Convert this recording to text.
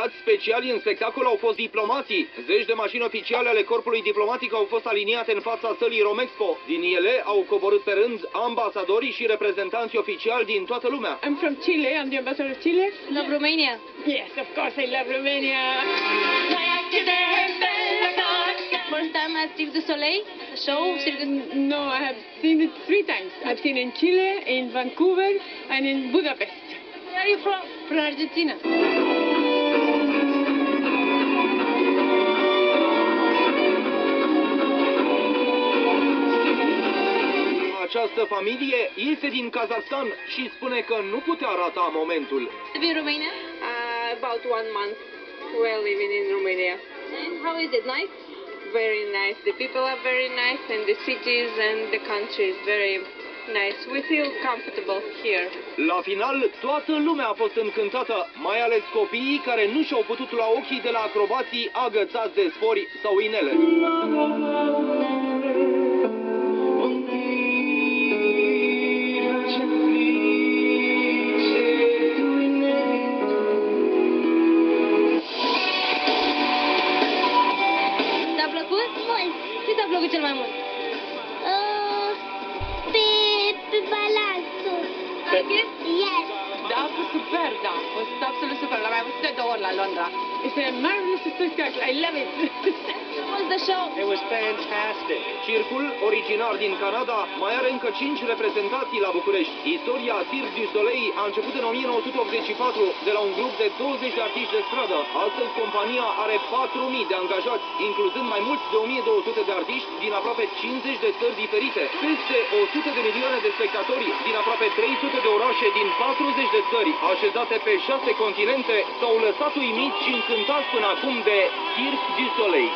Invitați speciali în spectacol au fost diplomații. Zeci de mașini oficiale ale corpului diplomatic au fost aliniate în fața sălii Romexpo. Din ele au coborât pe rând ambasadorii și reprezentanții oficiali din toată lumea. I'm from Chile. I'm the ambassador of Chile. Love Romania. Yes, of course I love Romania. First time at Cirque du Soleil show. No, I have seen it 3 times. I've seen in Chile, in Vancouver, and in Budapest. Where are you from? From Argentina. Această familie este din Kazakhstan și spune că nu putea rata momentul. Live in Romania? About 1 month we're living in Romania. And how is it? Nice? Very nice. The people are very nice and the cities and the country is very nice. We feel comfortable here. La final, toată lumea a fost încântată, mai ales copiii care nu și-au putut lua ochii de la acrobații agățați de spori sau inele. Ți-a plăcut? Mult. Ce ți-a plăcut cel mai mult? Pe balansul. Like it? Yes. Da, a fost super, da. A fost absolut super. L-am mai văzut de 2 ori la Londra. It's a marvelous spectacle. I love it. How was the show? It was fantastic. Circul, originar din Canada, mai are încă 5 reprezentații la București. Istoria Cirque du Soleil a început în 1984 de la un grup de 20 de artiști de stradă. Astăzi compania are 4.000 de angajați, incluzând mai mulți de 1.200 de artiști din aproape 50 de țări diferite. Peste 100 de milioane de spectatori din aproape 300 de orașe din 40 de țări, așezate pe 6 continente, s-au lăsat uimiți și încântați până acum de Cirque du Soleil.